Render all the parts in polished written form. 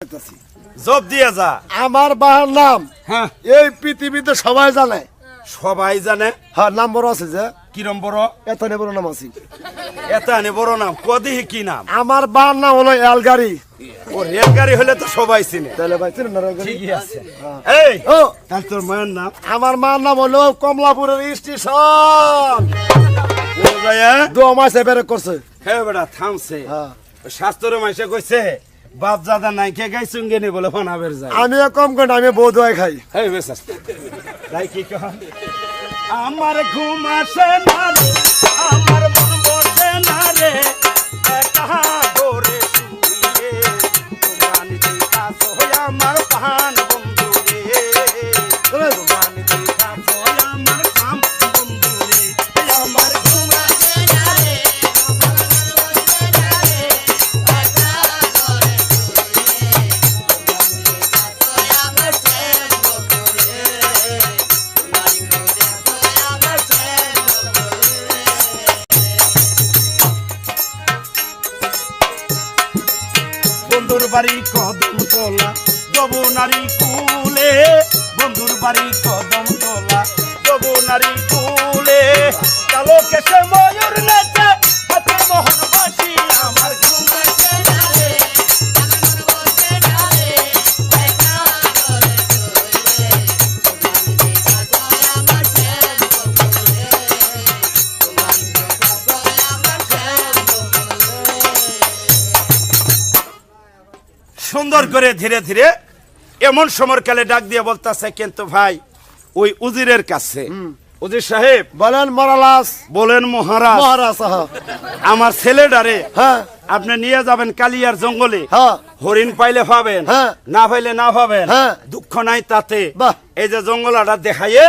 যাইতাছি জব দিয়ে যা। আমার বাহার নাম হ্যাঁ এই পৃথিবীতে সবাই জানে। সবাই জানে। হ্যাঁ নাম বড় আছে যে কিরম বড়? এত বড় নাম আছে। এটা নে বড় নাম কদি কি নাম? আমার বাহার নাম হলো এলগাড়ি। ও রেলগাড়ি হলে তো সবাই চিনে। তাহলে ভাই চিনেন না এলগাড়ি? ঠিকই আছে। এই ও তাহলে তোর মায়ের নাম? আমার মার নাম হলো কমলাপুরের স্টেশন। ও ভাইয়া 2 মাস এবারে করছে। হে বেটা থামছে। হ্যাঁ শাস্ত্র মাইসে কইছে বাপ দাদা নাই কে গাই চুঙ্গে নি বলে ফনাবের যায়। আমিও কম করি না, আমি বউ দোয়াই খাই। এই বেশ তাই কি কহ? আমার ঘুম আসে না রে, আমার মন বসে না রে, একা করে শুয়ে তোমার নিতে আসো আমার পান বন্ধু রে, তোমার নিতে আসো আমার পান বন্ধু রে, আমার ঘুম আসে না রে, আমার মন বসে না রে, একা করে শুয়ে তোমার নিতে আসো আমার বন্ধুর বাড়ি কদম তোলা যবনারী কুলে, বন্ধুর বাড়ি কদম তোলা যবনারী কুলে, কালো কেশে ময়ূর নেচে হাতে মোহন বাসি, আমার ঘুম আসে না রে, আমার মন বসে না রে, একা করে শুয়ে তোমার নিতে আসো আমার সুন্দর করে ধীরে ধীরে এমন সময়কালে ডাক দিয়ে বলতেছে, কিন্তু ভাই ওই উজিরের কাছে, উজির সাহেব বলেন মরালাস। বলেন মহারাজ, মহারাজ হ্যাঁ আমার ছেলেটারে হ্যাঁ আপনি নিয়ে যাবেন কালিয়ার জঙ্গলে, হ্যাঁ হরিণ পাইলে পাবেন, হ্যাঁ। না পাইলে না পাবেন, হ্যাঁ। দুঃখ নাই তাতে। বাহ। এই যে জঙ্গলাটা দেখাইয়ে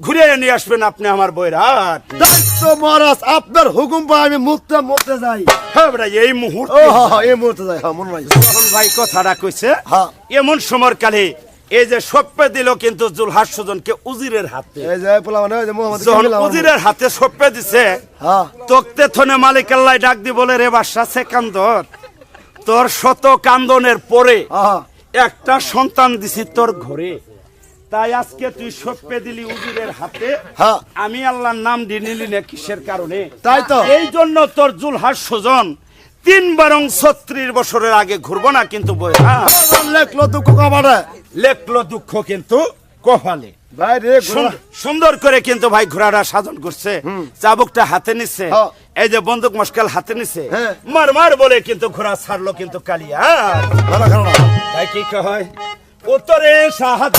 ঘুরে নিয়ে আসবেন আপনি আমার বইরাট। দায়িত্ব মহারাজ, আপনার হুকুম পাই আমি মুহূর্তে যাই। হ্যাঁ বেটা এই ও মুহূর্তে হ্যাঁ হ্যাঁ এই মুহূর্তে যাই। হ্যাঁ মনে নাই। যখন ভাই কথাটা কইছে হ্যাঁ এমন সময়কালে এই যে সপ্পে দিল কিন্তু জুলহাস সুজনকে উজিরের হাতে, এই যে পোলা মানে ওই যে মোহাম্মদ যখন কামিল আমার। উজিরের হাতে সপ্পে দিছে, হ্যাঁ তক্তে থনে মালিক আল্লাহ ডাক দি বলে, রে বাদশা সেকান্দর, তোর শত কান্দনের পরে হ্যাঁ একটা সন্তান দিছি তোর ঘরে, তাই আজকে তুই সপ্পে দিলি উজিরের হাতে, হ্যাঁ আমি আল্লাহর নাম দিয়ে নিলি না কিসের কারণে? তাই তো। এই জন্য তোর জুলহাস সুজন ৩ বছরের আগে ঘুরবো না কিন্তু বই, হ্যাঁ লেখলো দুঃখ কামারে লেখলো দুঃখ কিন্তু কপালে। ভাই রে সুন্দর করে কিন্তু ভাই ঘোড়াটা সাধন করছে, চাবুকটা হাতে নিচ্ছে, হ্যাঁ। এই যে বন্দুক মশকাল হাতে নিচ্ছে, হ্যাঁ। মার মার বলে কিন্তু ঘোড়া ছাড়লো কিন্তু কালিয়া। ভালো খারাপ ভাই কি কয়, উত্তরে সাহায্য